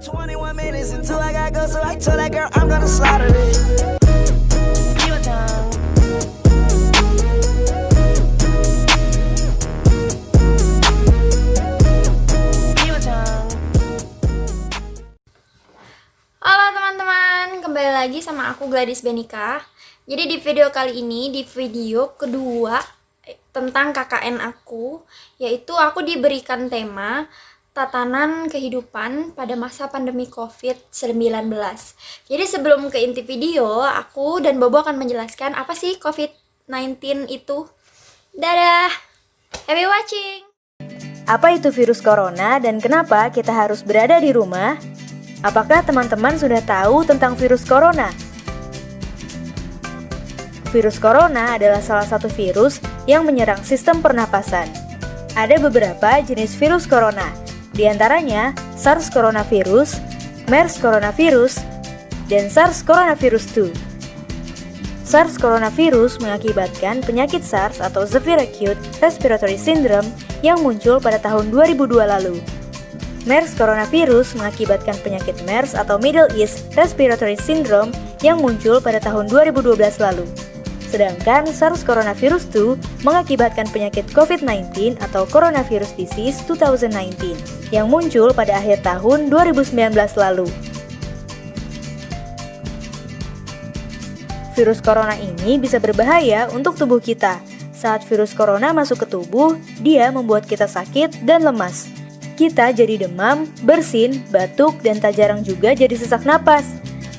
21 minutes until I gotta go, so I told that girl I'm gonna slaughter it. You a tongue. You a tongue. Halo teman-teman, kembali lagi sama aku Gladys Benika. Jadi di video kali ini, di video kedua tentang KKN aku, yaitu aku diberikan tema tatanan kehidupan pada masa pandemi COVID-19. Jadi sebelum ke inti video, aku dan Bobo akan menjelaskan apa sih COVID-19 itu. Dadah! Happy watching! Apa itu virus corona dan kenapa kita harus berada di rumah? Apakah teman-teman sudah tahu tentang virus corona? Virus corona adalah salah satu virus yang menyerang sistem pernapasan. Ada beberapa jenis virus corona, di antaranya SARS coronavirus, MERS coronavirus, dan SARS coronavirus 2. SARS coronavirus mengakibatkan penyakit SARS atau Severe Acute Respiratory Syndrome yang muncul pada tahun 2002 lalu. MERS coronavirus mengakibatkan penyakit MERS atau Middle East Respiratory Syndrome yang muncul pada tahun 2012 lalu. Sedangkan SARS coronavirus 2 mengakibatkan penyakit COVID-19 atau Coronavirus Disease 2019 yang muncul pada akhir tahun 2019 lalu. Virus corona ini bisa berbahaya untuk tubuh kita. Saat virus corona masuk ke tubuh, dia membuat kita sakit dan lemas. Kita jadi demam, bersin, batuk, dan tak jarang juga jadi sesak napas.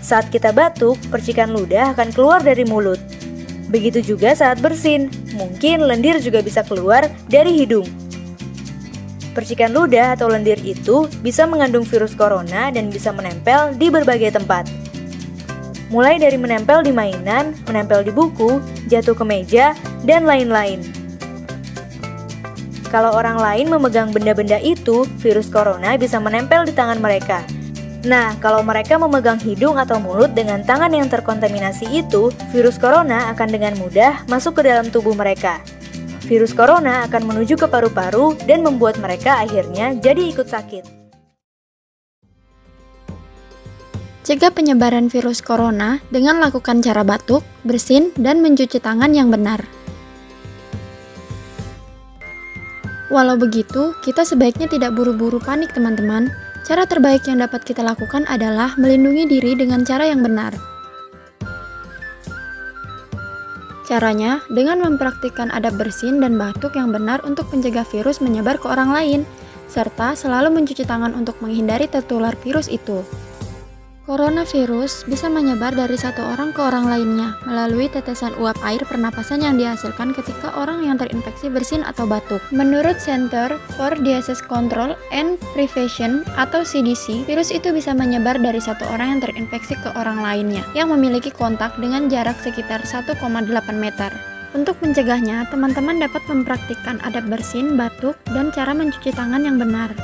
Saat kita batuk, percikan ludah akan keluar dari mulut. Begitu juga saat bersin, mungkin lendir juga bisa keluar dari hidung. Percikan ludah atau lendir itu bisa mengandung virus corona dan bisa menempel di berbagai tempat. Mulai dari menempel di mainan, menempel di buku, jatuh ke meja, dan lain-lain. Kalau orang lain memegang benda-benda itu, virus corona bisa menempel di tangan mereka. Nah, kalau mereka memegang hidung atau mulut dengan tangan yang terkontaminasi itu, virus corona akan dengan mudah masuk ke dalam tubuh mereka. Virus corona akan menuju ke paru-paru dan membuat mereka akhirnya jadi ikut sakit. Cegah penyebaran virus corona dengan lakukan cara batuk, bersin, dan mencuci tangan yang benar. Walau begitu, kita sebaiknya tidak buru-buru panik teman-teman. Cara terbaik yang dapat kita lakukan adalah melindungi diri dengan cara yang benar. Caranya, dengan mempraktikkan adab bersin dan batuk yang benar untuk mencegah virus menyebar ke orang lain, serta selalu mencuci tangan untuk menghindari tertular virus itu. Coronavirus bisa menyebar dari satu orang ke orang lainnya melalui tetesan uap air pernapasan yang dihasilkan ketika orang yang terinfeksi bersin atau batuk. Menurut Center for Disease Control and Prevention atau CDC, virus itu bisa menyebar dari satu orang yang terinfeksi ke orang lainnya yang memiliki kontak dengan jarak sekitar 1,8 meter. Untuk mencegahnya, teman-teman dapat mempraktikkan adab bersin, batuk, dan cara mencuci tangan yang benar.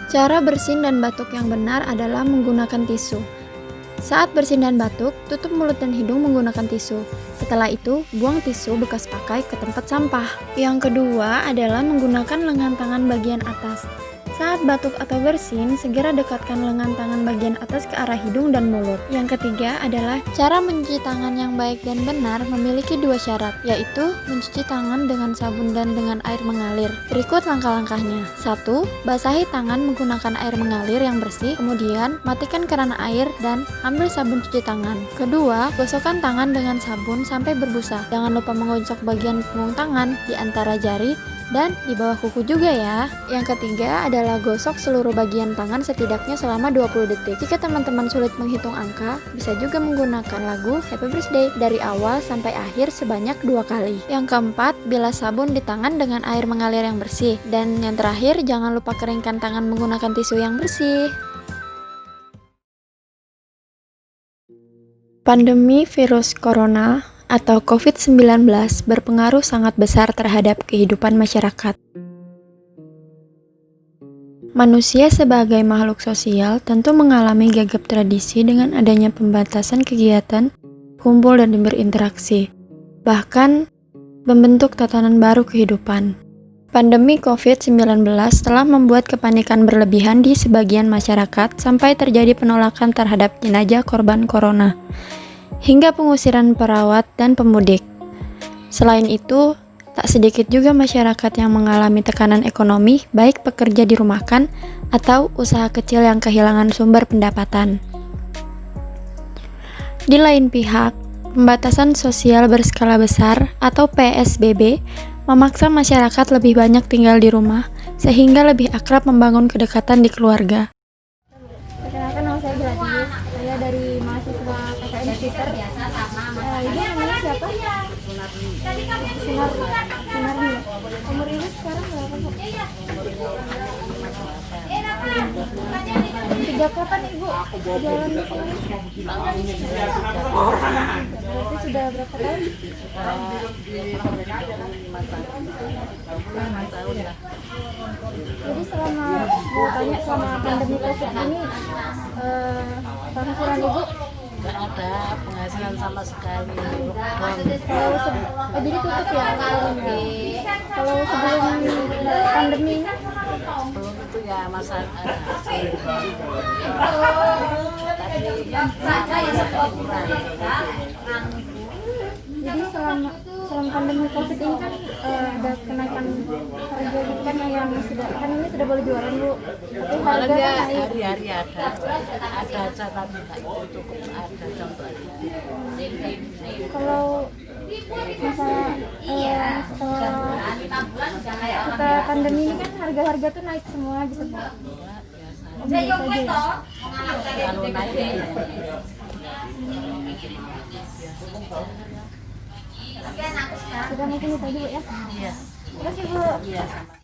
Cara bersin dan batuk yang benar adalah menggunakan tisu. Saat bersin dan batuk, tutup mulut dan hidung menggunakan tisu. Setelah itu, buang tisu bekas pakai ke tempat sampah. Yang kedua adalah menggunakan lengan tangan bagian atas. Saat batuk atau bersin, segera dekatkan lengan tangan bagian atas ke arah hidung dan mulut. Yang ketiga adalah cara mencuci tangan yang baik dan benar memiliki dua syarat, yaitu mencuci tangan dengan sabun dan dengan air mengalir. Berikut langkah-langkahnya. 1. Basahi tangan menggunakan air mengalir yang bersih, kemudian matikan keran air dan ambil sabun cuci tangan. Kedua, gosokkan tangan dengan sabun sampai berbusa. Jangan lupa menggosok bagian punggung tangan di antara jari dan di bawah kuku juga ya. Yang ketiga adalah gosok seluruh bagian tangan setidaknya selama 20 detik. Jika teman-teman sulit menghitung angka, bisa juga menggunakan lagu Happy Birthday dari awal sampai akhir sebanyak 2 kali. Yang keempat, bilas sabun di tangan dengan air mengalir yang bersih. Dan yang terakhir, jangan lupa keringkan tangan menggunakan tisu yang bersih. Pandemi virus corona atau COVID-19 berpengaruh sangat besar terhadap kehidupan masyarakat. Manusia sebagai makhluk sosial tentu mengalami gagap tradisi dengan adanya pembatasan kegiatan, kumpul dan berinteraksi, bahkan membentuk tatanan baru kehidupan. Pandemi COVID-19 telah membuat kepanikan berlebihan di sebagian masyarakat sampai terjadi penolakan terhadap jenazah korban corona, hingga pengusiran perawat dan pemudik. Selain itu, tak sedikit juga masyarakat yang mengalami tekanan ekonomi, baik pekerja dirumahkan atau usaha kecil yang kehilangan sumber pendapatan. Di lain pihak, pembatasan sosial berskala besar atau PSBB memaksa masyarakat lebih banyak tinggal di rumah, sehingga lebih akrab membangun kedekatan di keluarga. Perkenalkan, nama saya Gladys. Saya dari mahasiswa KKN Twitter. Ibu namanya siapa? Sunarni. Umur ibu sekarang berapa, Bu? Sejak kapan ibu jalan di sini? Berarti sudah berapa tahun? Jadi selama pandemi COVID ini penghasilan ibu nggak ada penghasilan sama sekali. jadi tutup ya warungnya. Kalau sebelum pandemi ini Belum itu ya masa ada hasil. jadi selama pandemi COVID ini kan ada kenaikan harga gitu kan yang ini sudah boleh jualan, Bu. Tapi harga Malah kan naik. hari-hari ada aja tapi nggak cukup ada contoh. Kalau masalah setelah kita pandemi ini kan harga-harga tuh naik semua gitu, Bu. Biasa aja ya. Kalau naik ya. Sudah mungkin itu aja, Bu, ya. Iya. Terima kasih, Bu. Iya sama.